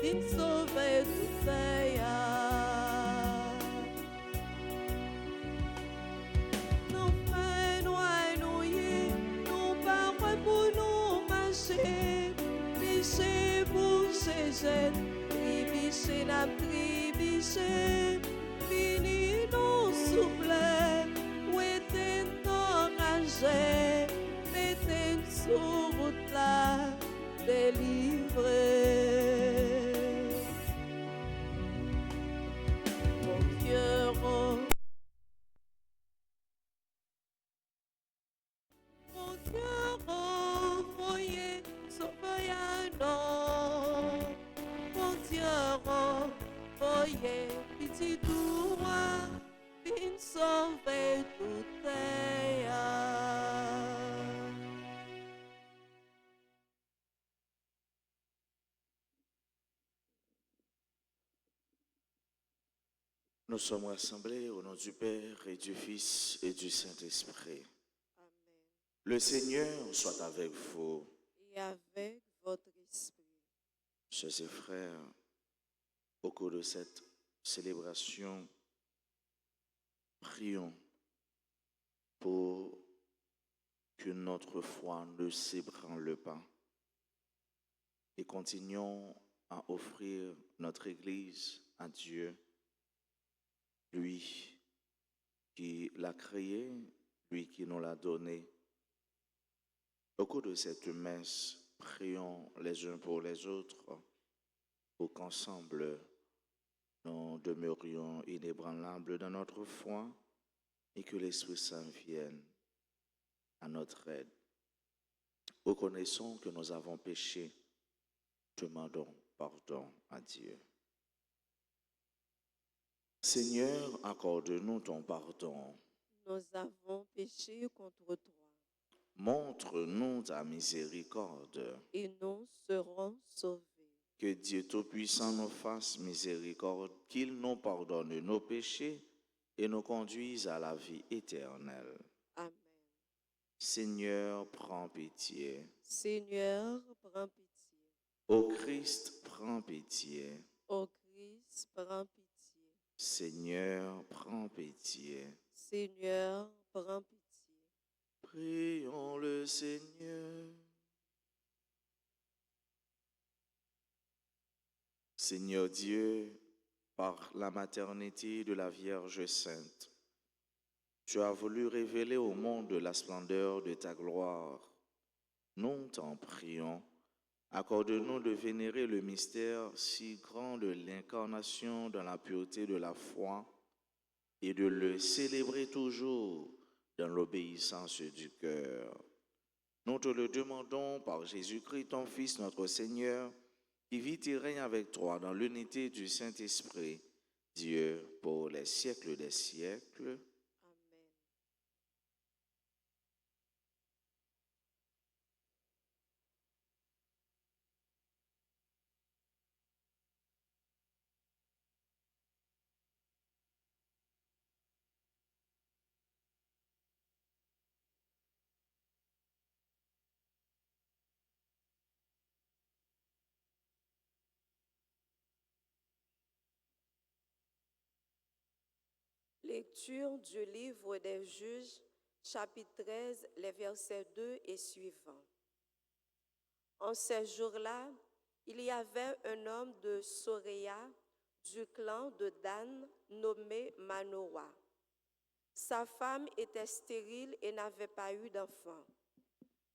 vin sauver tout pays. Nous faisons nous parlons pour nous marcher, bicher pour Jésus, tribicher n'a tribicher, fini nous souffler, oui t'es enragé, mettez sur route là, délivré. Mon cœur, mon cœur, voyez, sauver un homme. Mon Dieu, voyez, petit doigt, fin sauver tout est. Nous sommes rassemblés au nom du Père et du Fils et du Saint-Esprit. Amen. Le Seigneur soit avec vous. Et avec votre esprit. Chers et frères, au cours de cette célébration, prions pour que notre foi ne s'ébranle pas et continuons à offrir notre Église à Dieu, lui qui l'a créée, lui qui nous l'a donnée. Au cours de cette messe, prions les uns pour les autres pour qu'ensemble nous demeurions inébranlables dans notre foi et que l'Esprit Saint vienne à notre aide. Reconnaissons que nous avons péché, demandons pardon à Dieu. Seigneur, accorde-nous ton pardon. Nous avons péché contre toi. Montre-nous ta miséricorde. Et nous serons sauvés. Que Dieu Tout-Puissant nous fasse miséricorde, qu'il nous pardonne nos péchés et nous conduise à la vie éternelle. Amen. Seigneur, prends pitié. Seigneur, prends pitié. Ô Christ, prends pitié. Ô Christ, prends pitié. Seigneur, prends pitié. Seigneur, prends pitié. Prions le Seigneur. Seigneur Dieu, par la maternité de la Vierge Sainte, tu as voulu révéler au monde la splendeur de ta gloire. Nous t'en prions, accorde-nous de vénérer le mystère si grand de l'incarnation dans la pureté de la foi et de le célébrer toujours dans l'obéissance du cœur. Nous te le demandons par Jésus-Christ, ton Fils, notre Seigneur, qui vit et règne avec toi dans l'unité du Saint-Esprit, Dieu pour les siècles des siècles. Amen. Lecture du livre des Juges, chapitre 13, les versets 2 et suivants. En ces jours-là, il y avait un homme de Soréa, du clan de Dan, nommé Manoah. Sa femme était stérile et n'avait pas eu d'enfant.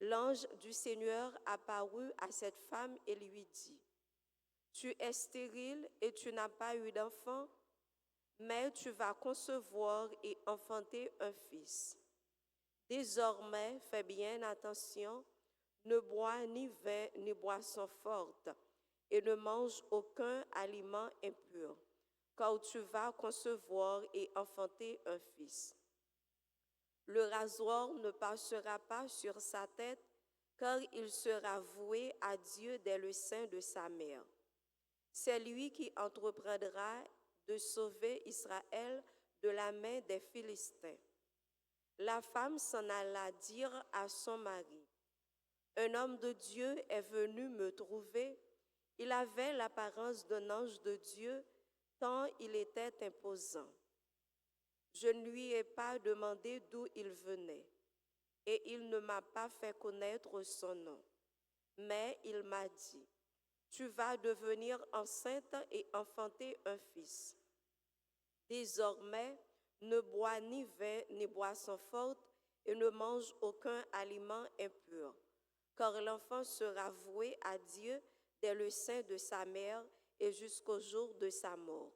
L'ange du Seigneur apparut à cette femme et lui dit, « Tu es stérile et tu n'as pas eu d'enfant, mais tu vas concevoir et enfanter un fils. Désormais, fais bien attention, ne bois ni vin ni boisson forte, et ne mange aucun aliment impur, car tu vas concevoir et enfanter un fils. Le rasoir ne passera pas sur sa tête, car il sera voué à Dieu dès le sein de sa mère. C'est lui qui entreprendra de sauver Israël de la main des Philistins. » La femme s'en alla dire à son mari, « Un homme de Dieu est venu me trouver, Il avait l'apparence d'un ange de Dieu, tant il était imposant. Je ne lui ai pas demandé d'où il venait, et il ne m'a pas fait connaître son nom. Mais il m'a dit, tu vas devenir enceinte et enfanter un fils. Désormais, ne bois ni vin ni boisson forte et ne mange aucun aliment impur, car l'enfant sera voué à Dieu dès le sein de sa mère et jusqu'au jour de sa mort.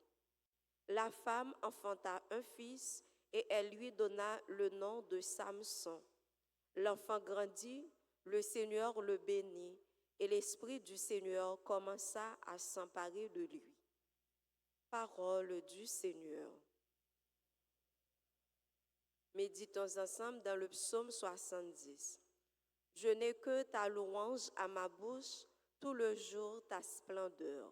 La femme enfanta un fils et elle lui donna le nom de Samson. L'enfant grandit, le Seigneur le bénit et l'Esprit du Seigneur commença à s'emparer de lui. Parole du Seigneur. Méditons ensemble dans le psaume 70. Je n'ai que ta louange à ma bouche, tout le jour ta splendeur.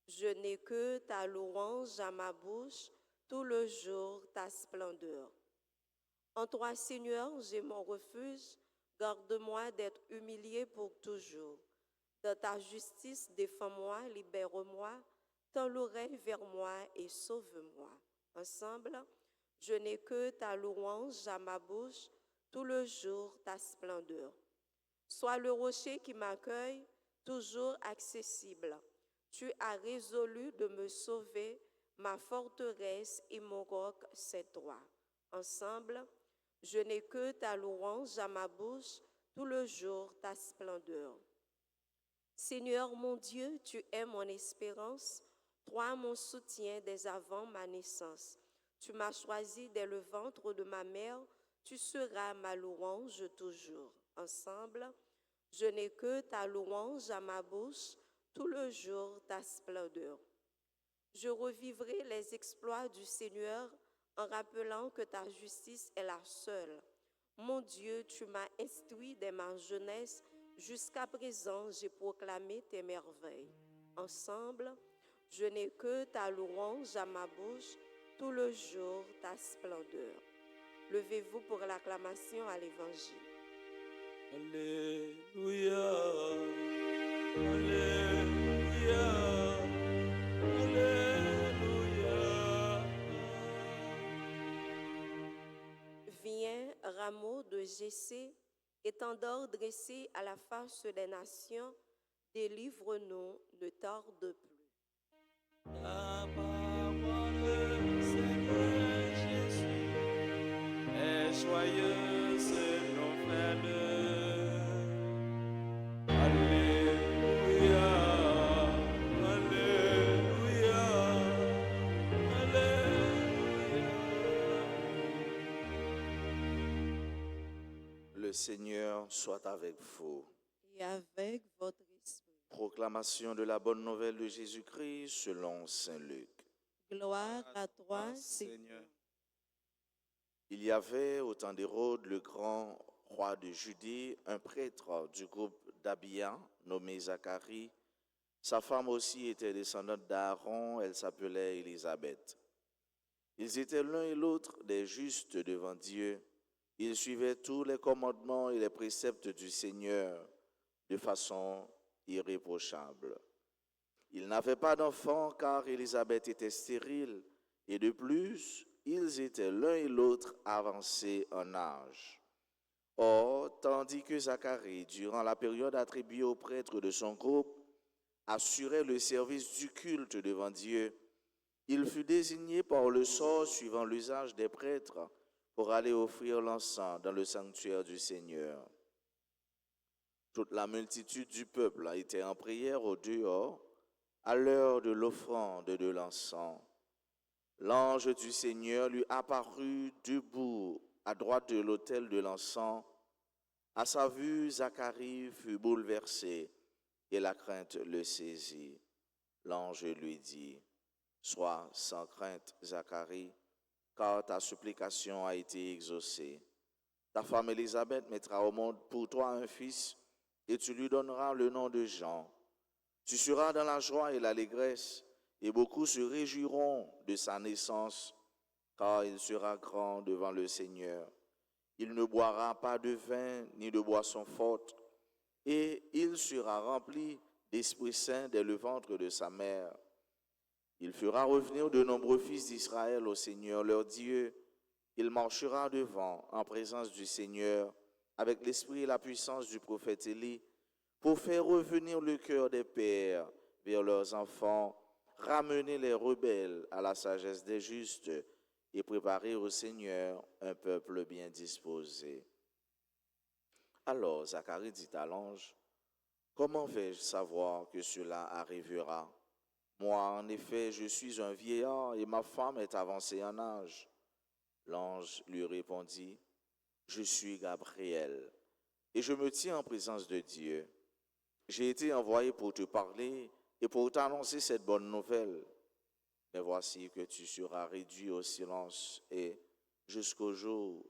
Je n'ai que ta louange à ma bouche, tout le jour ta splendeur. En toi, Seigneur, j'ai mon refuge, garde-moi d'être humilié pour toujours. Dans ta justice, défends-moi, libère-moi, tends l'oreille vers moi et sauve-moi. Ensemble, je n'ai que ta louange à ma bouche, tout le jour ta splendeur. Sois le rocher qui m'accueille, toujours accessible. Tu as résolu de me sauver, ma forteresse et mon roc, c'est toi. Ensemble, je n'ai que ta louange à ma bouche, tout le jour ta splendeur. Seigneur mon Dieu, tu es mon espérance, toi mon soutien dès avant ma naissance. Tu m'as choisi dès le ventre de ma mère, tu seras ma louange toujours. Ensemble, je n'ai que ta louange à ma bouche, tout le jour ta splendeur. Je revivrai les exploits du Seigneur en rappelant que ta justice est la seule. Mon Dieu, tu m'as instruit dès ma jeunesse, jusqu'à présent j'ai proclamé tes merveilles. Ensemble, je n'ai que ta louange à ma bouche, tout le jour ta splendeur. Levez-vous pour l'acclamation à l'Évangile. Alléluia, Alléluia, Alléluia. Viens, rameau de Jessé, étendard dressé à la face des nations, délivre-nous, ne tarde plus. La parole, Seigneur Jésus, est joyeuse nouvelle. Alléluia, Alléluia, Alléluia. Le Seigneur soit avec vous. Et avec votre esprit. Proclamation de la bonne nouvelle de Jésus-Christ selon saint Luc. Gloire à toi, Seigneur. Il y avait au temps d'Hérode, le grand roi de Judée, un prêtre du groupe d'Abia, nommé Zacharie. Sa femme aussi était descendante d'Aaron, elle s'appelait Élisabeth. Ils étaient l'un et l'autre des justes devant Dieu. Ils suivaient tous les commandements et les préceptes du Seigneur de façon irréprochable. Ils n'avaient pas d'enfant car Élisabeth était stérile et de plus, ils étaient l'un et l'autre avancés en âge. Or, tandis que Zacharie, durant la période attribuée aux prêtres de son groupe, assurait le service du culte devant Dieu, il fut désigné par le sort suivant l'usage des prêtres pour aller offrir l'encens dans le sanctuaire du Seigneur. Toute la multitude du peuple était en prière au dehors à l'heure de l'offrande de l'encens. L'ange du Seigneur lui apparut debout à droite de l'autel de l'encens. À sa vue, Zacharie fut bouleversé et la crainte le saisit. L'ange lui dit, « Sois sans crainte, Zacharie, car ta supplication a été exaucée. Ta femme Élisabeth mettra au monde pour toi un fils, et tu lui donneras le nom de Jean. Tu seras dans la joie et l'allégresse, et beaucoup se réjouiront de sa naissance, car il sera grand devant le Seigneur. Il ne boira pas de vin ni de boisson forte, et il sera rempli l'Esprit Saint dès le ventre de sa mère. Il fera revenir de nombreux fils d'Israël au Seigneur leur Dieu. Il marchera devant en présence du Seigneur avec l'esprit et la puissance du prophète Élie pour faire revenir le cœur des pères vers leurs enfants, ramener les rebelles à la sagesse des justes et préparer au Seigneur un peuple bien disposé. Alors Zacharie dit à l'ange, « Comment vais-je savoir que cela arrivera? Moi, en effet, je suis un vieillard et ma femme est avancée en âge. » L'ange lui répondit, « Je suis Gabriel et je me tiens en présence de Dieu. J'ai été envoyé pour te parler et pour t'annoncer cette bonne nouvelle. Mais voici que tu seras réduit au silence et jusqu'au jour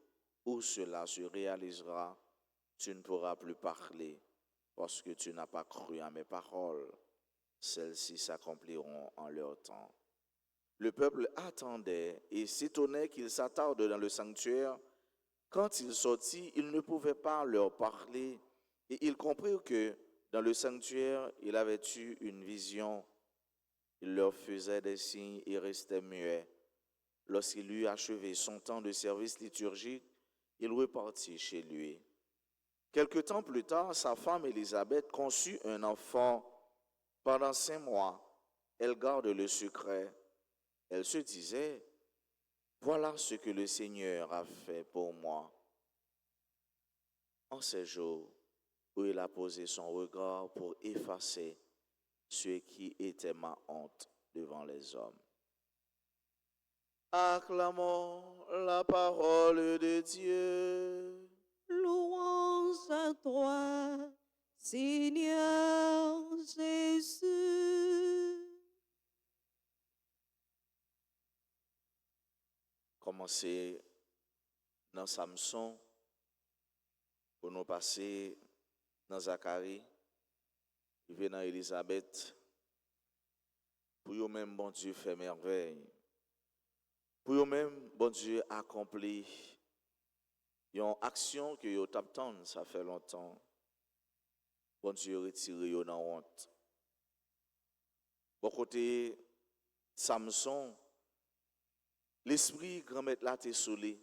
où cela se réalisera, tu ne pourras plus parler parce que tu n'as pas cru à mes paroles. Celles-ci s'accompliront en leur temps. » Le peuple attendait et s'étonnait qu'il s'attarde dans le sanctuaire. Quand il sortit, il ne pouvait pas leur parler et ils comprirent que dans le sanctuaire, il avait eu une vision. Il leur faisait des signes et restait muet. Lorsqu'il eut achevé son temps de service liturgique, il repartit chez lui. Quelque temps plus tard, sa femme Élisabeth conçut un enfant. Pendant 5 mois, elle garde le secret. Elle se disait, « Voilà ce que le Seigneur a fait pour moi. » En ces jours où il a posé son regard pour effacer ce qui était ma honte devant les hommes. Acclamons la parole de Dieu. Louange à toi, Seigneur Jésus. Commencer dans Samson pour nous passer dans Zacharie, puis dans Élisabeth. Pour eux-mêmes, bon Dieu fait merveille. Pour eux-mêmes, bon Dieu accomplit une action que vous t'attendez, ça fait longtemps. Bon Dieu retire vous dans la honte. Bon côté Samson, l'esprit grand-maître là t'est solé.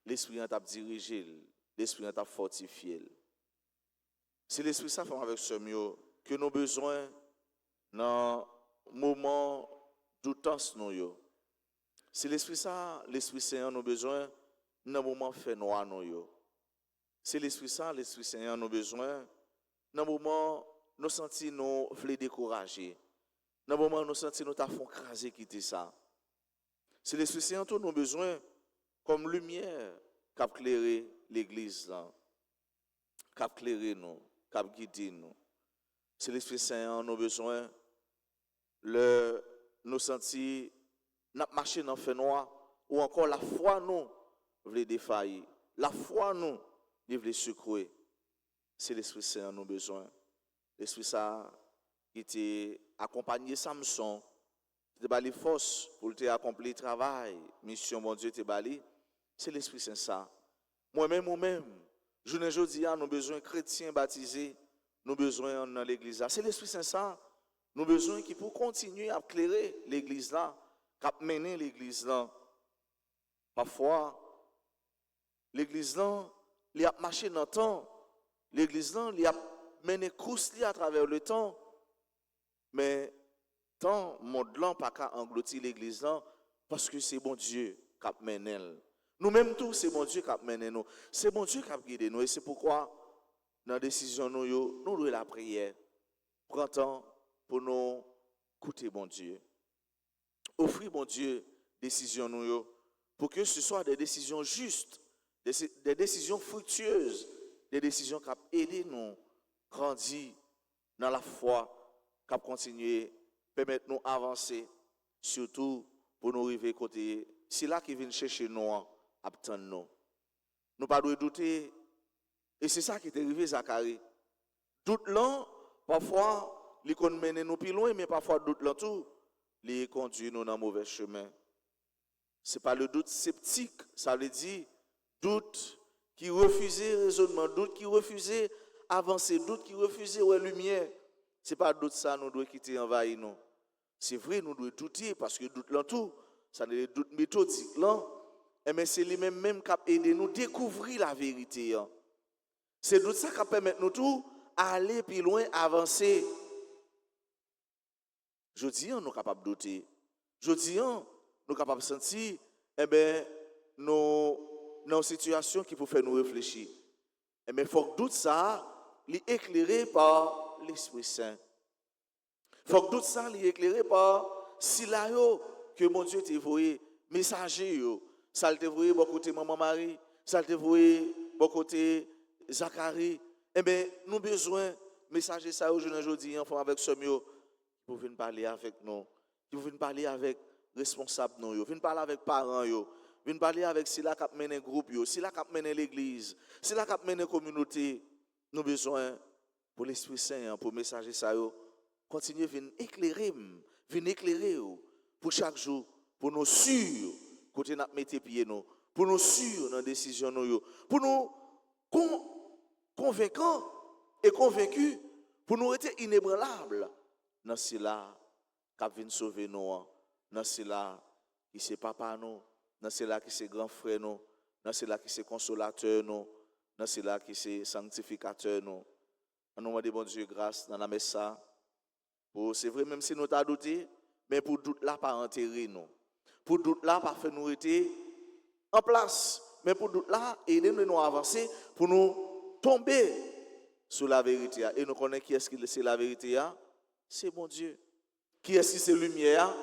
L'esprit t'a dirigé, l'esprit t'a fortifié. C'est l'esprit ça fait avec ce mieux que nous avons besoin dans le moment d'outance nous yo. C'est l'esprit ça, l'esprit Saint nous avons besoin dans le moment fait noir nous yo. C'est l'esprit ça, l'esprit Saint nous avons besoin dans le moment nous sentir nous voulons décourager. Dans le moment nous sentir nous t'a font craser quitter ça. C'est l'esprit Saint nous avons besoin comme lumière qui a éclairé l'église là. Qui a éclairé nous, qui a guidé nous. C'est l'Esprit Saint nous besoin nous sentir n'a marché dans fait noir ou encore la foi nous veut défaillir. La foi nous veut secouer. C'est l'Esprit Saint nous besoin. L'Esprit Saint qui était accompagné Samson, qui t'a les forces pour te accomplir le travail, mission bon Dieu te bali. C'est l'Esprit Saint ça. Moi-même ou même, je ne dis pas nous besoin de chrétiens baptisés, nous besoin dans l'église là. C'est l'Esprit Saint ça. Nous besoin qui pour continuer à éclairer l'église là, à mener l'église là. Parfois, l'église là, il a marché dans le temps. L'église là, il a mené course à travers le temps. Mais tant monde là pas qu'à engloutir l'église là parce que c'est bon Dieu qui a mené. Nous-mêmes tous, c'est bon Dieu qui a mené nous. C'est bon Dieu qui a guidé nous. Et c'est pourquoi, dans la décision, nous devons la prière. Prends temps pour nous écouter bon Dieu. Offrir bon Dieu décision nous pour que ce soit des décisions justes, des décisions fructueuses, des décisions qui aident nous grandir dans la foi, qui continuer, permettre nous avancer, surtout pour nous arriver côté. C'est là qui vient chercher nous. Attendre nous. Nous pas de douter. Et c'est ça qui est arrivé, Zacharie. Doute là, parfois, il mène nous plus loin, mais parfois, doute là tout, il conduit nous dans le mauvais chemin. Ce n'est pas le doute sceptique, ça veut dire doute qui refusait raisonnement, doute qui refusait avancer, doute qui refusait la lumière. Ce n'est pas doute ça nous devons quitter envahir nous. C'est vrai, nous devons douter parce que doute là tout, ça n'est doute méthodique là. Mais c'est lui-même qui a aidé nous à découvrir la vérité. C'est doute ça qui permet nous tout à aller plus loin, avancer. Je dis, nous sommes capables de douter. Je dis, nous sommes capables de sentir, nos situations qui peuvent faire nous réfléchir. Mais il faut que doute ça, l'éclairé par l'Esprit Saint. Il faut que doute ça, l'éclairé par Silayo, que mon Dieu t'a envoyé, messager, ça t'a envoyé bon côté maman Marie, ça t'a envoyé bon côté Zacharie. Nous avons besoin, messager ça aujourd'hui, enfant avec ce mieux. Vous venez parler avec nous, vous venez parler avec responsables nous, vous venez parler avec parents, vous venez parler avec ceux qui mènent un groupe, ceux qui mènent l'église, ceux qui mènent la communauté. Nous avons besoin pour l'Esprit Saint, pour messager ça, continuez à éclairer pour chaque jour, pour nous sûrs, côté nous mettre pieds nous, pour nous sûrs dans la décision nous, pour nous convaincants et convaincus, pour nous être inébranlables. Dans cela qui vient sauver nous, dans cela qui c'est papa nous, dans cela qui c'est grand frère nous, dans cela qui c'est consolateur nous, dans cela qui c'est sanctificateur nous. On nous demande bon Dieu grâce dans la messe. C'est vrai même si nous t'as douté, mais pour doute là pas enterrer nous. Pour doute là pas faire nous être en place, mais pour doute là aider nous à avancer pour nous tomber sur la vérité et nous connaissons qui est-ce qui c'est la vérité. C'est mon Dieu. Qui est-ce qui c'est lumière?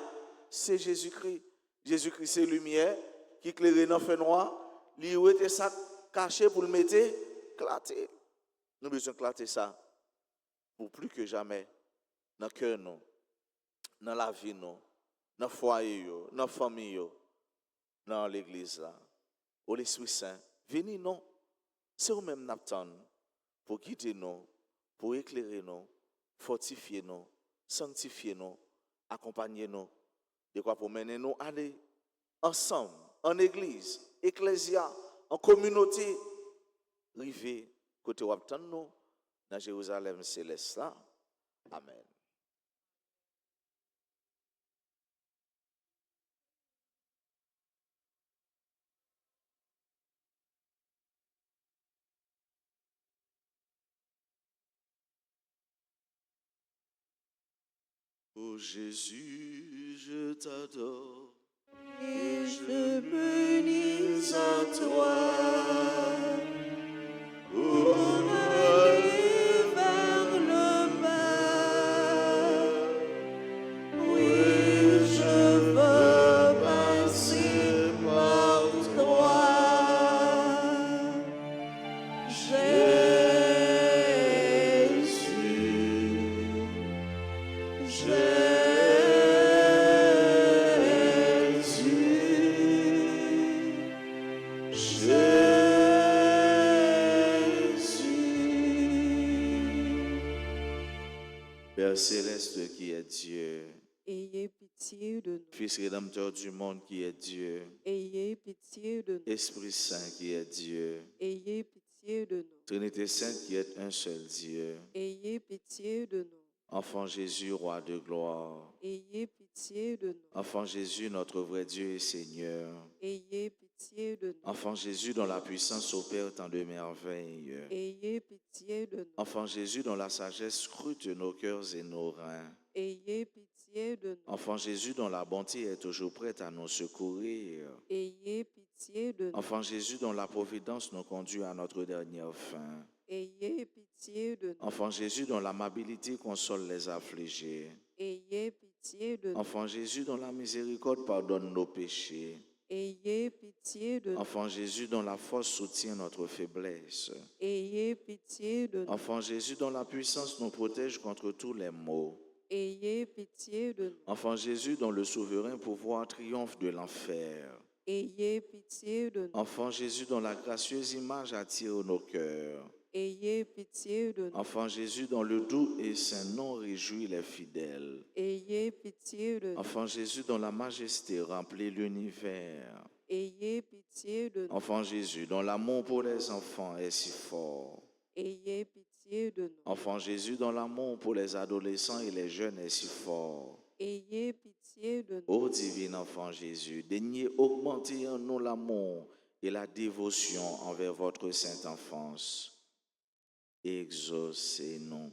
C'est Jésus-Christ. Jésus-Christ c'est lumière qui éclaire dans le feu noir. Il était ça caché pour le mettre éclaté. Nous avons besoin d'éclater ça pour plus que jamais dans le cœur, dans la vie, dans le foyer, dans la famille, dans l'église. Au l'Esprit Saint, venez nous. C'est vous-même n'attendre pour guider nous, pour éclairer nous, fortifier nous, sanctifier nous, accompagner nous, de quoi pour mener nous aller ensemble, en église, ecclésia, en communauté, river, côté où attendre nous, dans Jérusalem céleste là. Amen. Ô Jésus, je t'adore. Et je bénis à toi. Pour aller vers le Père. Oui, je veux passer par toi. Père céleste qui est Dieu, Ayez pitié de nous. Fils rédempteur du monde qui est Dieu, Ayez pitié de nous. Esprit Saint qui est Dieu, Ayez pitié de nous. Trinité Sainte qui est un seul Dieu, Ayez pitié de nous. Enfant Jésus, roi de gloire, Ayez pitié de nous. Enfant Jésus, notre vrai Dieu et Seigneur, Ayez pitié de nous. Enfant Jésus dont la puissance opère tant de merveilles, Ayez pitié de nous. Enfant Jésus dont la sagesse scrute nos cœurs et nos reins, Ayez pitié de nous. Enfant Jésus dont la bonté est toujours prête à nous secourir, Ayez pitié de nous. Enfant Jésus dont la providence nous conduit à notre dernière fin, Ayez pitié de nous. Enfant Jésus dont l'amabilité console les affligés, Ayez pitié de nous. Enfant Jésus dont la miséricorde pardonne nos péchés, Ayez pitié de nous. Enfant Jésus dont la force soutient notre faiblesse, Ayez pitié de nous. Enfant Jésus dont la puissance nous protège contre tous les maux, Ayez pitié de nous. Enfant Jésus dont le souverain pouvoir triomphe de l'enfer, Ayez pitié de nous. Enfant Jésus dont la gracieuse image attire nos cœurs, Ayez pitié de nous. Enfant Jésus dont le doux et saint nom réjouit les fidèles, Ayez pitié de nous. Enfant Jésus dont la majesté remplit l'univers, Ayez pitié de nous. Enfant Jésus dont l'amour pour les enfants est si fort, ayez pitié de nous. Enfant Jésus, dont l'amour pour les adolescents et les jeunes est si fort. Ayez pitié de nous. Ô divin enfant Jésus, daignez augmenter en nous l'amour et la dévotion envers votre sainte enfance. Exaucez-nous.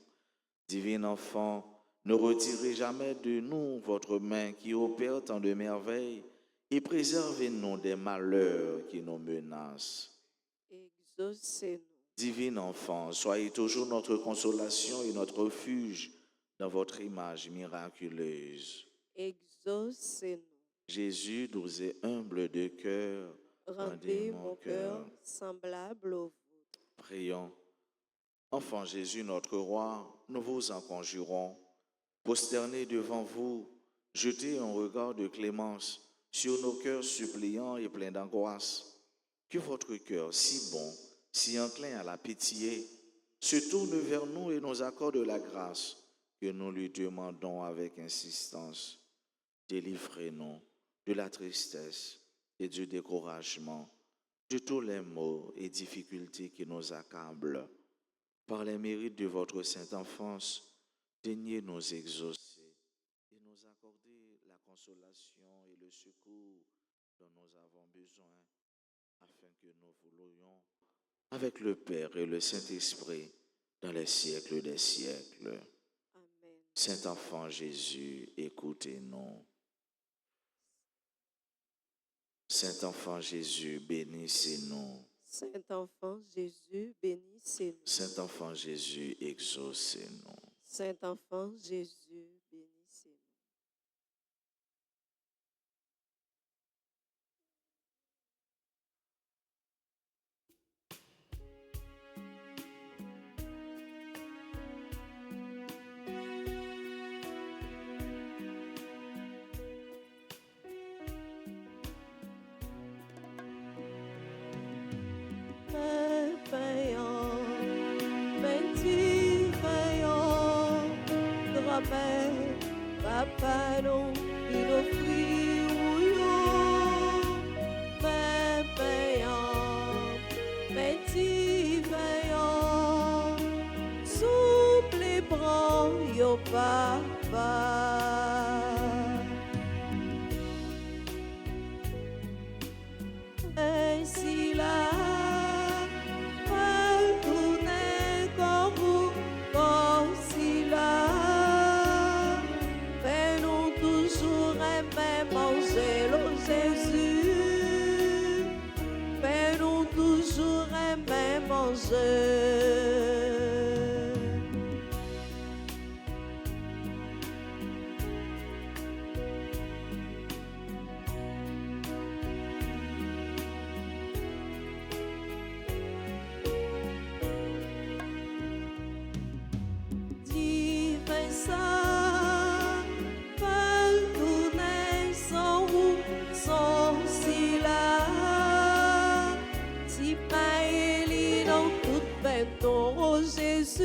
Divin enfant, ne retirez jamais de nous votre main qui opère tant de merveilles et préservez-nous des malheurs qui nous menacent. Exaucez-nous. Divin enfant, soyez toujours notre consolation et notre refuge dans votre image miraculeuse. Exaucez-nous. Jésus, doux et humble de cœur, Rendez mon cœur semblable au vôtre. Prions. Enfant Jésus, notre roi, nous vous en conjurons. Prosternés devant vous, jetez un regard de clémence sur nos cœurs suppliants et pleins d'angoisse. Que votre cœur, si bon, si enclin à la pitié, se tourne vers nous et nous accorde la grâce que nous lui demandons avec insistance. Délivrez-nous de la tristesse et du découragement, de tous les maux et difficultés qui nous accablent. Par les mérites de votre sainte enfance, daignez nous exaucer et nous accorder la consolation et le secours dont nous avons besoin, afin que nous vous louions avec le Père et le Saint-Esprit dans les siècles des siècles. Amen. Saint enfant Jésus, écoutez-nous. Saint enfant Jésus, bénissez-nous. Saint enfant Jésus, bénissez-nous. Saint enfant Jésus, exaucez-nous. Saint enfant Jésus, bénissez-nous. Papa non, il offrit mais payant, mais veillant, souple et bras, yo papa. Ainsi là, retournez comme vous, comme si là. Manger le Jésus, mais nous toujours aimer manger. Divin ça. Oh Jésus,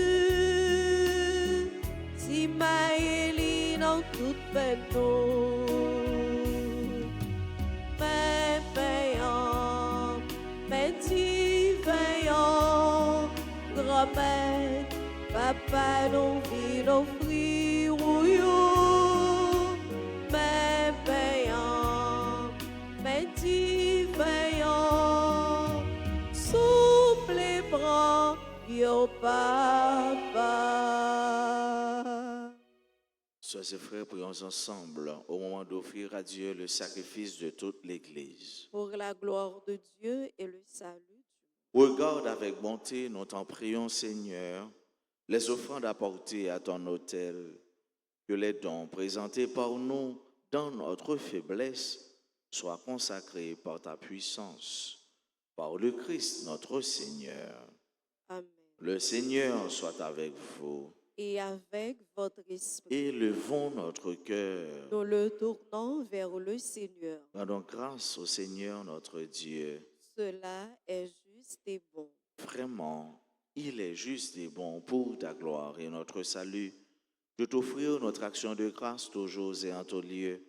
si Maëlie dans toute peine, mais payant, mais veillant, grand-mère, papa nous vit offrir, mais payant, mais veillant, souple les bras. Yo papa. Soeurs et frères, prions ensemble au moment d'offrir à Dieu le sacrifice de toute l'Église. Pour la gloire de Dieu et le salut. Regarde avec bonté, nous t'en prions, Seigneur, les offrandes apportées à ton autel, que les dons présentés par nous dans notre faiblesse soient consacrés par ta puissance, par le Christ notre Seigneur. Amen. Le Seigneur soit avec vous. Et avec votre esprit. Élevons notre cœur. Nous le tournons vers le Seigneur. Rendons grâce au Seigneur notre Dieu. Cela est juste et bon. Vraiment, il est juste et bon pour ta gloire et notre salut de t'offrir notre action de grâce toujours et en tout lieu.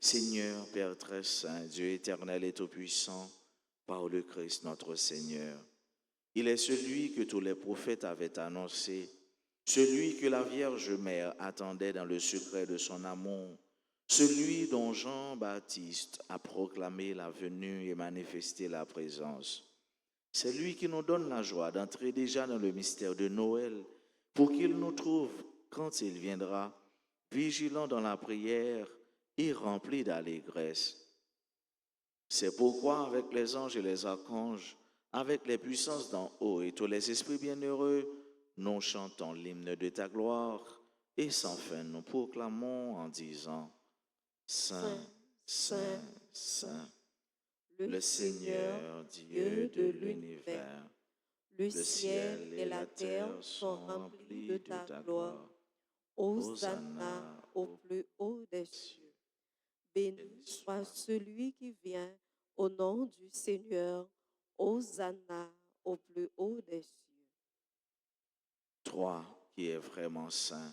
Seigneur, Père très saint, Dieu éternel et tout-puissant, par le Christ notre Seigneur. Il est celui que tous les prophètes avaient annoncé, celui que la Vierge Mère attendait dans le secret de son amour, celui dont Jean-Baptiste a proclamé la venue et manifesté la présence. C'est lui qui nous donne la joie d'entrer déjà dans le mystère de Noël, pour qu'il nous trouve, quand il viendra, vigilants dans la prière et remplis d'allégresse. C'est pourquoi, avec les anges et les archanges, avec les puissances d'en haut et tous les esprits bienheureux, nous chantons l'hymne de ta gloire et sans fin nous proclamons en disant Saint, Saint, Saint, le Seigneur Dieu de l'univers. Le ciel et la terre sont remplis de ta gloire. Hosanna au plus haut des cieux. Béni soit celui qui vient au nom du Seigneur. Hosanna au plus haut des cieux. Toi qui es vraiment saint,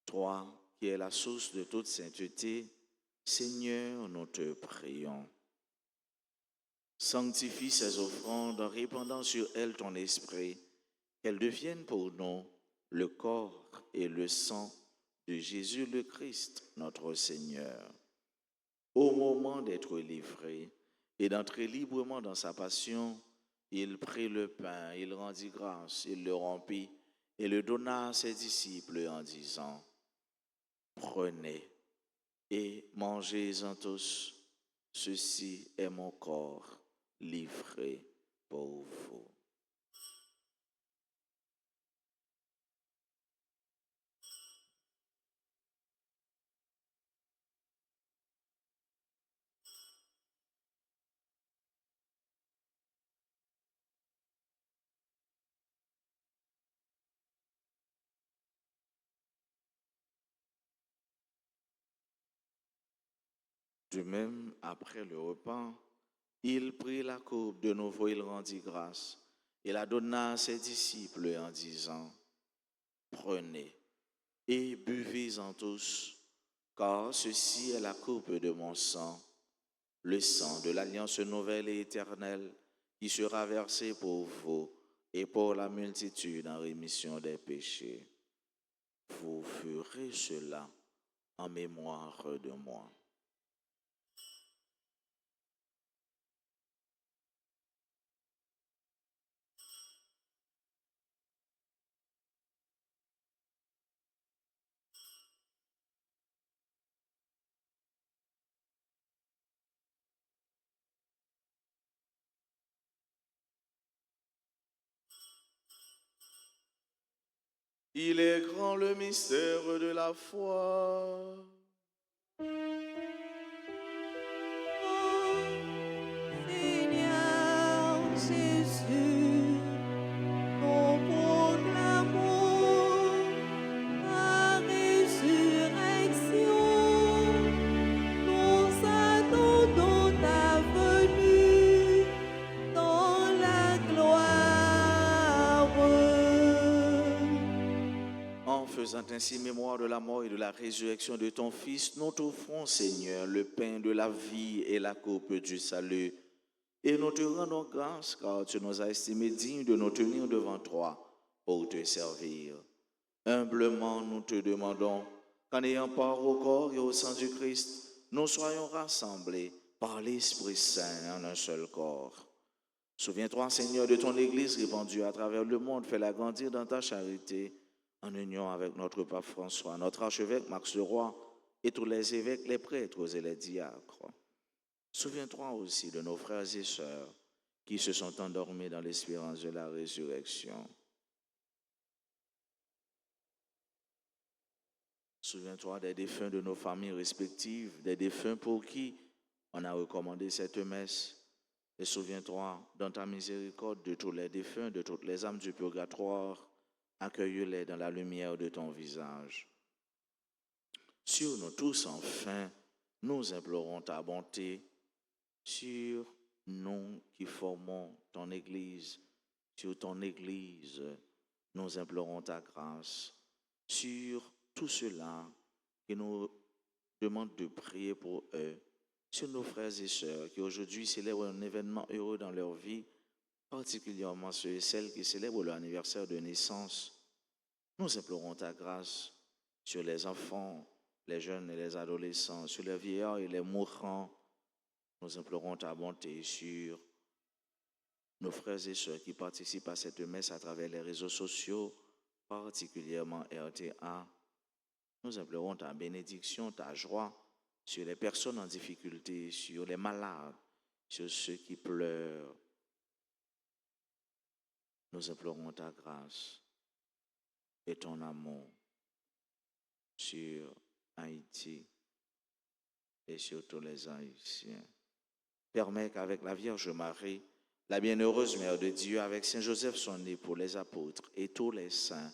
toi qui es la source de toute sainteté, Seigneur, nous te prions. Sanctifie ces offrandes en répandant sur elles ton esprit, qu'elles deviennent pour nous le corps et le sang de Jésus le Christ, notre Seigneur. Au moment d'être livré et d'entrer librement dans sa passion, il prit le pain, il rendit grâce, il le rompit et le donna à ses disciples en disant, « Prenez et mangez-en tous, ceci est mon corps livré pour vous. » De même, après le repas, il prit la coupe, de nouveau il rendit grâce, et la donna à ses disciples en disant, « Prenez et buvez-en tous, car ceci est la coupe de mon sang, le sang de l'alliance nouvelle et éternelle, qui sera versé pour vous et pour la multitude en rémission des péchés. Vous ferez cela en mémoire de moi. » Il est grand le mystère de la foi. Seigneur Jésus, nous proclamons ta résurrection. Nous attendons ta venue dans la gloire. En faisant ainsi mémoire de la mort et de la résurrection de ton Fils, nous t'offrons, Seigneur, le pain de la vie et la coupe du salut. Et nous te rendons grâce car tu nous as estimés dignes de nous tenir devant toi pour te servir. Humblement, nous te demandons qu'en ayant part au corps et au sang du Christ, nous soyons rassemblés par l'Esprit Saint en un seul corps. Souviens-toi, Seigneur, de ton Église répandue à travers le monde, fais-la grandir dans ta charité, en union avec notre pape François, notre archevêque Max Leroy et tous les évêques, les prêtres et les diacres. Souviens-toi aussi de nos frères et sœurs qui se sont endormis dans l'espérance de la résurrection. Souviens-toi des défunts de nos familles respectives, des défunts pour qui on a recommandé cette messe. Et souviens-toi, dans ta miséricorde, de tous les défunts, de toutes les âmes du purgatoire, accueille-les dans la lumière de ton visage. Sur nous tous, enfin, nous implorons ta bonté, sur nous qui formons ton Église, sur ton Église, nous implorons ta grâce, sur tout cela qui nous demande de prier pour eux, sur nos frères et sœurs qui aujourd'hui célèbrent un événement heureux dans leur vie, particulièrement ceux et celles qui célèbrent leur anniversaire de naissance. Nous implorons ta grâce sur les enfants, les jeunes et les adolescents, sur les vieillards et les mourants. Nous implorons ta bonté sur nos frères et sœurs qui participent à cette messe à travers les réseaux sociaux, particulièrement RTA. Nous implorons ta bénédiction, ta joie sur les personnes en difficulté, sur les malades, sur ceux qui pleurent. Nous implorons ta grâce et ton amour sur Haïti et sur tous les Haïtiens. Permets qu'avec la Vierge Marie, la bienheureuse Mère de Dieu, avec Saint Joseph son époux, les apôtres et tous les saints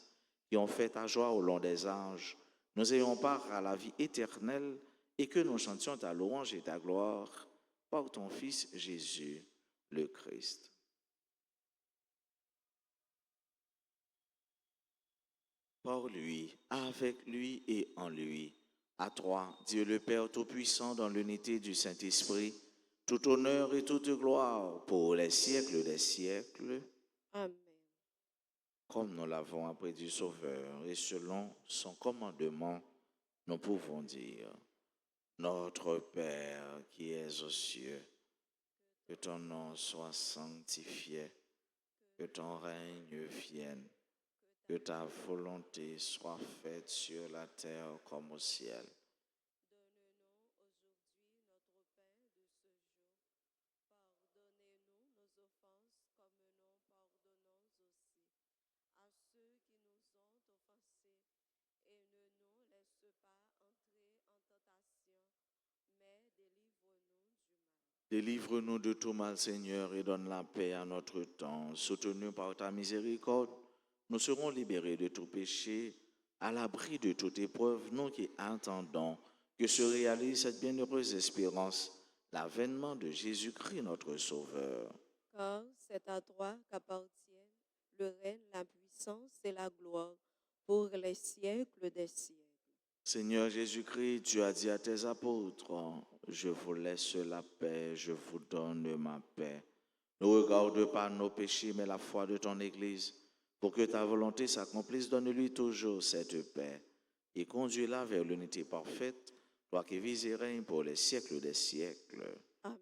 qui ont fait ta joie au long des âges, nous ayons part à la vie éternelle et que nous chantions ta louange et ta gloire par ton Fils Jésus, le Christ. Par lui, avec lui et en lui, à toi, Dieu le Père Tout-Puissant, dans l'unité du Saint-Esprit, tout honneur et toute gloire pour les siècles des siècles. Amen. Comme nous l'avons appris du Sauveur et selon son commandement, nous pouvons dire: Notre Père qui es aux cieux, que ton nom soit sanctifié, que ton règne vienne, que ta volonté soit faite sur la terre comme au ciel. Donne-nous aujourd'hui notre pain de ce jour. Pardonnez-nous nos offenses comme nous pardonnons aussi à ceux qui nous ont offensés. Et ne nous laisse pas entrer en tentation, mais délivre-nous du mal. Délivre-nous de tout mal, Seigneur, et donne la paix à notre temps. Soutenus par ta miséricorde, nous serons libérés de tout péché, à l'abri de toute épreuve, nous qui attendons que se réalise cette bienheureuse espérance, l'avènement de Jésus-Christ, notre Sauveur. Car c'est à toi qu'appartiennent le règne, la puissance et la gloire pour les siècles des siècles. Seigneur Jésus-Christ, tu as dit à tes apôtres: je vous laisse la paix, je vous donne ma paix. Ne regarde pas nos péchés, mais la foi de ton Église. Pour que ta volonté s'accomplisse, donne-lui toujours cette paix et conduis-la vers l'unité parfaite, toi qui vis et règnes pour les siècles des siècles. Amen.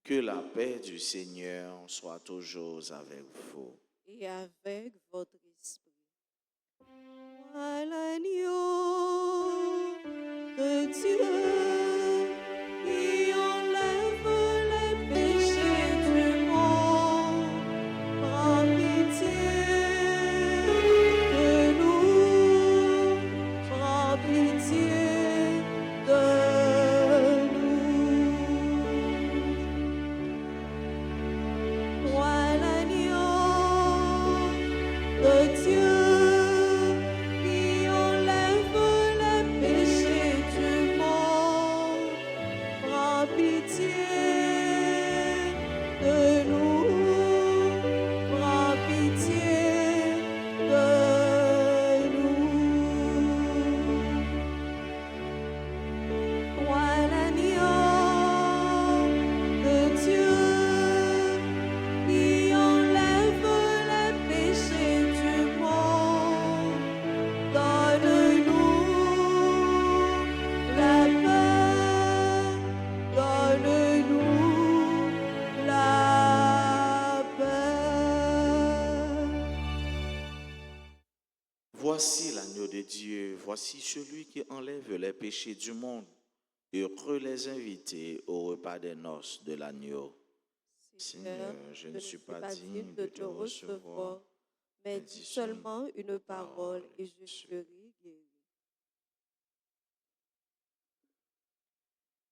Que la paix du Seigneur soit toujours avec vous. Et avec votre esprit. À l'agneau de Dieu, qui enlève les péchés du monde, prends pitié de nous, prends pitié de nous. Toi l'agneau de Dieu, qui enlève les péchés du monde, prends pitié de nous, prends pitié de nous. Toi l'agneau de Dieu, qui enlève les péchés du monde, donne-nous la paix, donne-nous la paix. Voici l'agneau de Dieu, voici celui qui enlève les péchés du monde. Heureux les invités au repas des noces de l'agneau. Seigneur, je ne suis pas digne de te recevoir, mais dis seulement une parole et je serai guéri.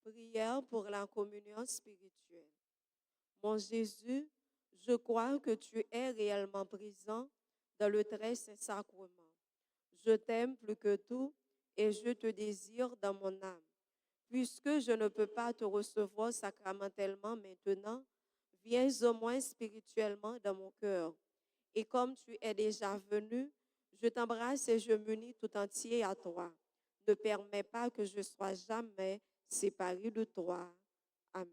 Prière pour la communion spirituelle. Mon Jésus, je crois que tu es réellement présent dans le très saint sacrement. Je t'aime plus que tout et je te désire dans mon âme. Puisque je ne peux pas te recevoir sacramentellement maintenant, viens au moins spirituellement dans mon cœur. Et comme tu es déjà venu, je t'embrasse et je m'unis tout entier à toi. Ne permets pas que je sois jamais séparé de toi. Amen.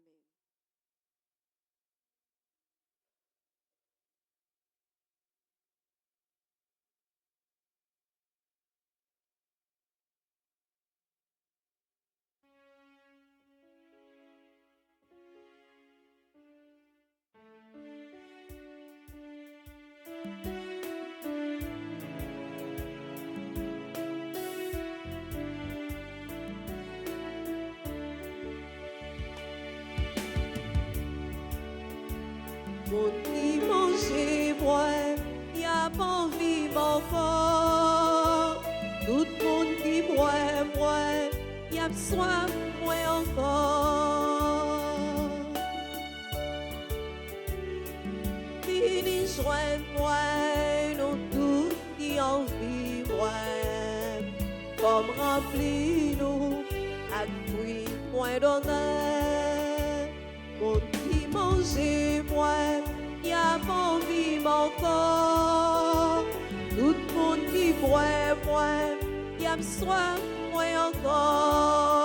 Mon qui mange boit, y a pas envie mon corps. Tout le monde qui boit, y a soif, moi encore. Fini joindre-moi, nous tous qui envie moi. Comme remplis-nous, à fruit, point d'honneur. Mon qui mange moi, y a pas envie mon corps. Tout le monde qui boit, y a soif, moi encore.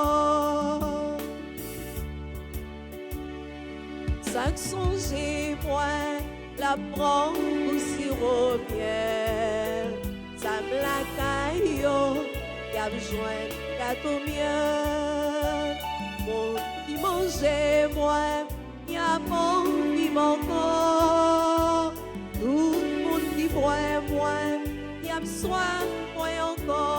Chaque songe, moi, la prend pour sirop miel. Ça me la caille, y a besoin de gâteau miel. Mon qui mange moi, y a pas envie mon corps. Tout le monde qui boit, moi, y a soif, moi encore.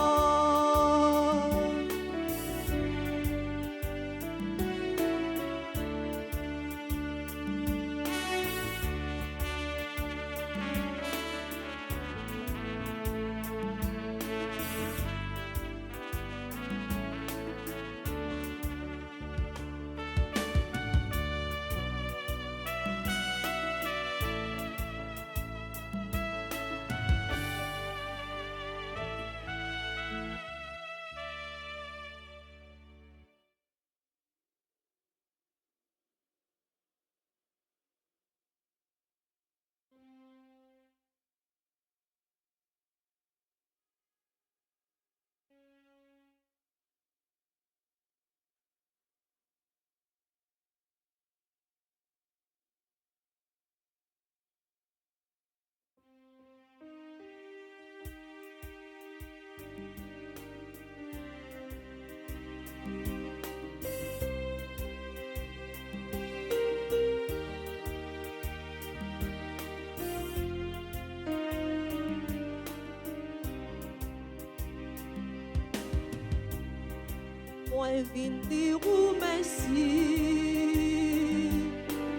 Moi vin dire merci,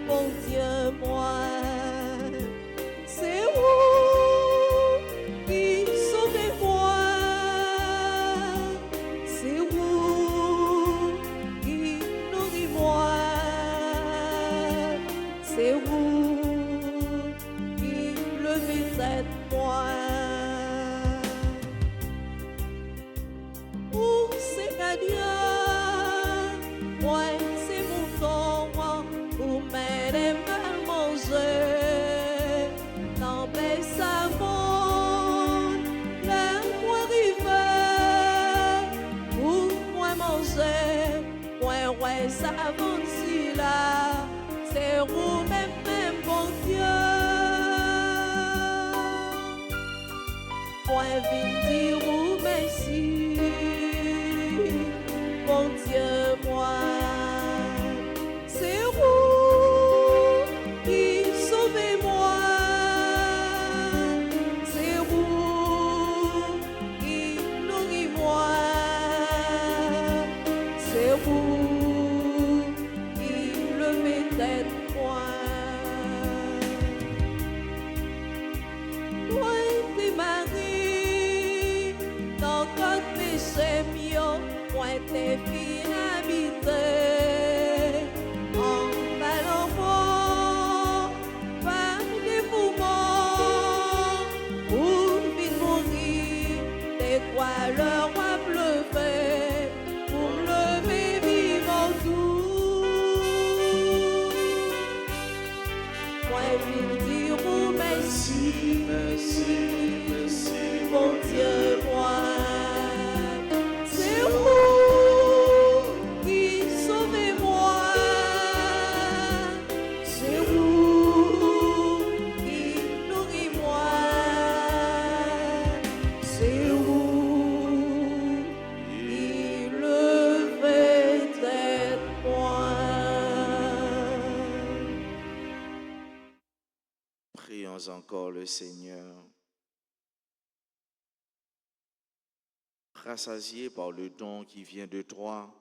bon Dieu moi, c'est vous qui sauvez moi, c'est vous qui nourrit moi, c'est vous qui levez tête moi. Oh, c'est qu'à Dieu. Moi, c'est mon temps pour m'aider à manger. Dans mes savons, laisse-moi arriver pour moi manger. Moi, ouais, savon si là, c'est vous même, bon Dieu. Moi, viens dire vous merci, bon Dieu, moi. C'est vous qui sauvez moi, c'est vous qui nourrit moi, c'est vous qui levez tête moi. Moi, t'es Marie, dans votre péché mieux, moi, t'es fille habitée. Le roi pleuvait pour me lever vivant tout. Moi, je dire oh merci, Merci, merci, mon Dieu, moi. C'est vous qui sauvez moi, c'est vous qui nourrit moi, c'est vous. Prions encore le Seigneur. Rassasiés par le don qui vient de toi,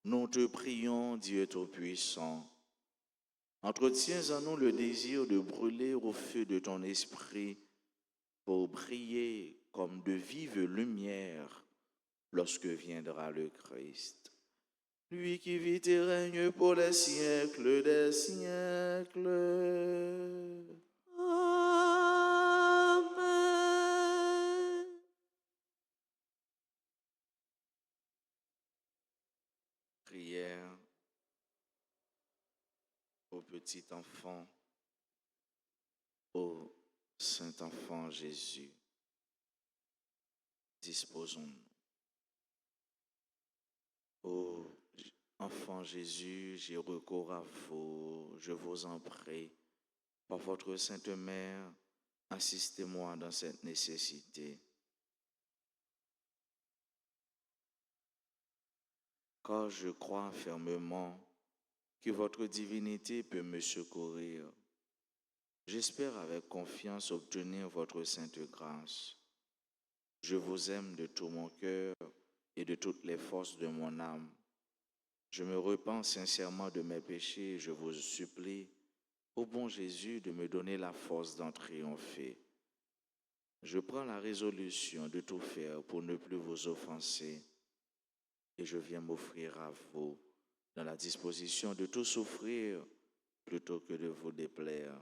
nous te prions, Dieu Tout-Puissant. Entretiens en nous le désir de brûler au feu de ton esprit pour briller comme de vives lumières lorsque viendra le Christ. Lui qui vit et règne pour les siècles des siècles. Amen. Prière au petit enfant, au saint enfant Jésus. Disposons-nous. Ô enfant Jésus, j'ai recours à vous, je vous en prie. Par votre Sainte Mère, assistez-moi dans cette nécessité. Car je crois fermement que votre divinité peut me secourir. J'espère avec confiance obtenir votre sainte grâce. Je vous aime de tout mon cœur et de toutes les forces de mon âme. Je me repens sincèrement de mes péchés et je vous supplie, ô bon Jésus, de me donner la force d'en triompher. Je prends la résolution de tout faire pour ne plus vous offenser et je viens m'offrir à vous dans la disposition de tout souffrir plutôt que de vous déplaire.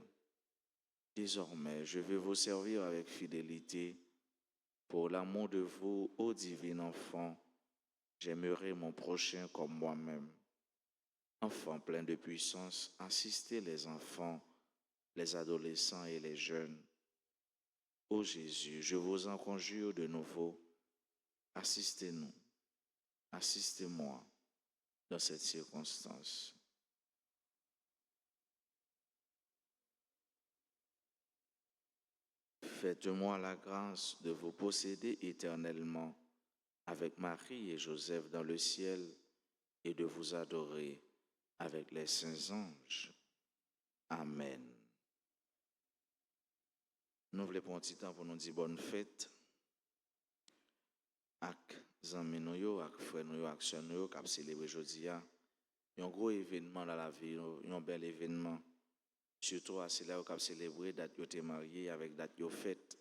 Désormais, je vais vous servir avec fidélité. Pour l'amour de vous, ô divin enfant, j'aimerai mon prochain comme moi-même. Enfant plein de puissance, assistez les enfants, les adolescents et les jeunes. Ô Jésus, je vous en conjure de nouveau, assistez-nous, assistez-moi dans cette circonstance. Faites-moi la grâce de vous posséder éternellement avec Marie et Joseph dans le ciel et de vous adorer avec les saints anges. Amen. Nous voulons prendre un petit temps pour nous dire bonne fête avec les amis, avec les frères, avec les sœurs qui ont célébré aujourd'hui. Un gros événement dans la vie, un bel événement. Surtout à ceux qui ont célébré date où tu es marié avec date où fête.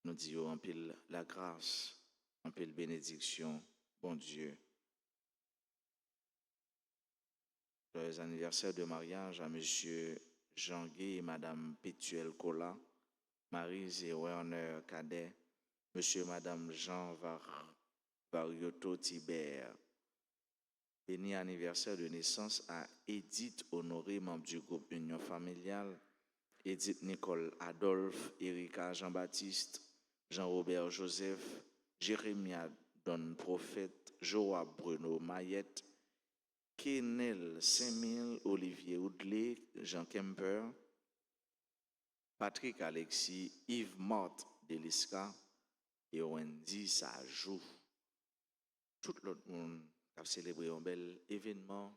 Nous disons en pile la grâce, en pile bénédiction, bon Dieu. Joyeux anniversaire de mariage à monsieur Jean-Guy et madame Pétuel Collat, Marie et Werner Cadet, monsieur et madame Jean Varioto Thibert. Béni anniversaire de naissance à Edith Honoré, membre du groupe Union Familiale, Edith Nicole Adolphe, Erika Jean-Baptiste, Jean-Robert Joseph, Jérémia Don Prophète, Joab Bruno Mayette, Kenel Saint-Mille, Olivier Oudlé, Jean Kemper, Patrick Alexis, Yves Marthe Deliska et Wendy Sajou. Tout l'autre monde a célébré un bel événement.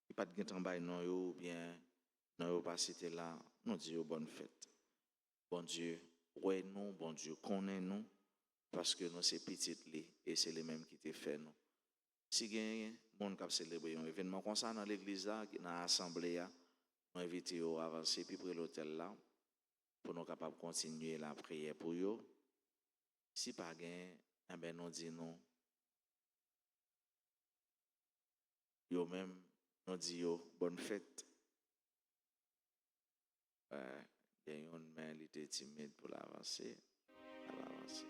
Il n'y a pas de temps non ou bien non pas cité là. Nous disons bonne fête. Bon Dieu, ouais nous, bon Dieu, connaît nous parce que nous c'est petites et c'est les mêmes qui te fait nous. Si il y a monde qui a célébré un événement comme ça dans l'église là, dans l'assemblée, nous invitons à avancer puis pour l'hôtel là pour nous capables de continuer la prière pour eux. Si pas gain, eh ben nous disons yo même nous disons bonne fête. Il y a une main qui était timide pour l'avancer. Elle va avancer.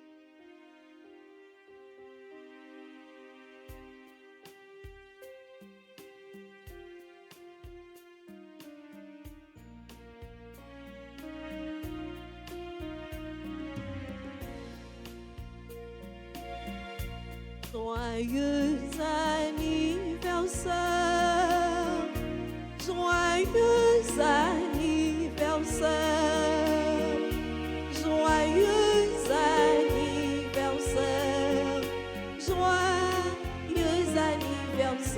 Joyeux anniversaire, joyeux anniversaire, joyeux anniversaire, joyeux anniversaire.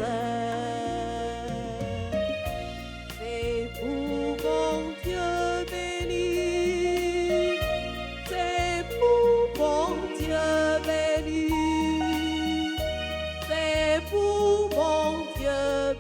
C'est pour mon Dieu béni, c'est pour mon Dieu béni. Pour mon Dieu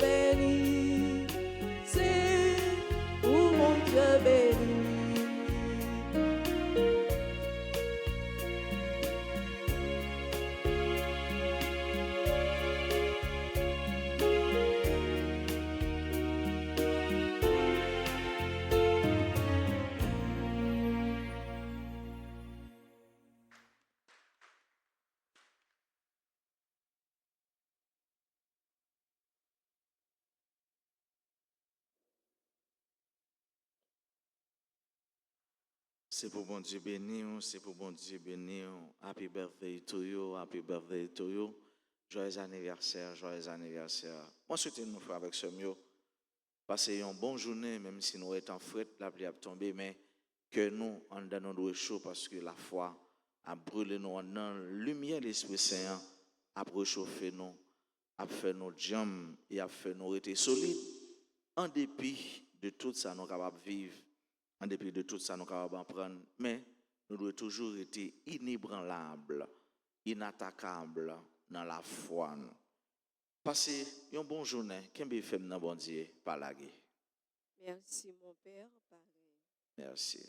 C'est pour bon Dieu bénir, c'est pour bon Dieu bénir. Happy birthday to you, happy birthday to you. Joyeux anniversaire, joyeux anniversaire. Moi, je souhaite nous faire avec ce mieux. Passer une bonne journée, même si nous sommes en fret, la pluie a tombé, mais que nous, en donnant nous chaud parce que la foi a brûlé nous en la lumière de l'Esprit Saint, a réchauffé nous, a fait nos jambes et a fait nous rester solides en dépit de tout ça nous sommes capables de vivre, en dépit de tout ça nous sommes capables d'apprendre, mais nous devons toujours être inébranlables, inattaquables dans la foi. Passez une bonne journée. Qu'est-ce fait dans bon Dieu par la guerre? Merci, mon Père. Pareil. Merci.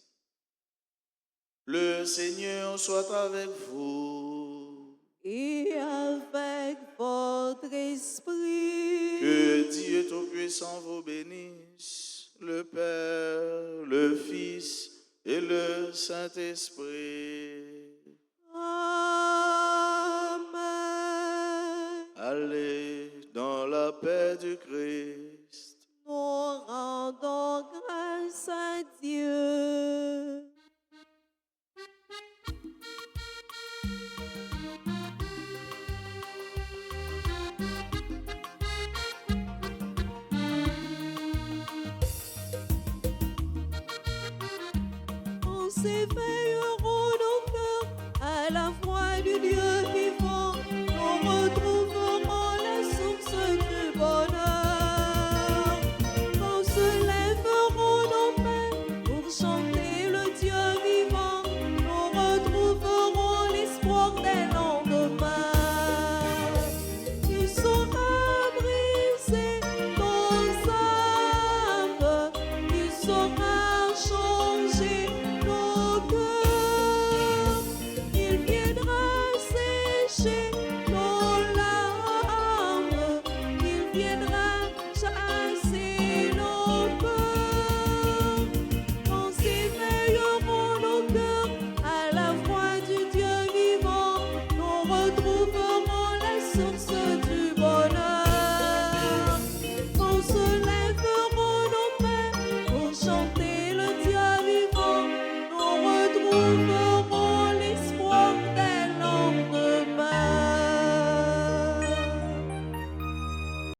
Le Seigneur soit avec vous. Et avec votre esprit. Que Dieu Tout-Puissant vous bénisse, le Père, le Fils et le Saint-Esprit. Amen. Allez dans la paix du Christ. Nous rendons grâce à Dieu. On s'éveilleront nos cœurs à la voix du Dieu vivant. Nous retrouverons la source du bonheur. On se lèveront nos mains pour chanter le Dieu vivant. Nous retrouverons l'espoir des lendemains. Il saura briser nos âmes. Il saura changer nos cœurs. Il viendra sécher nos larmes. Il viendra chasser nos peurs. Quand s'éveilleront nos cœurs à la voix du Dieu vivant, nous retrouverons la source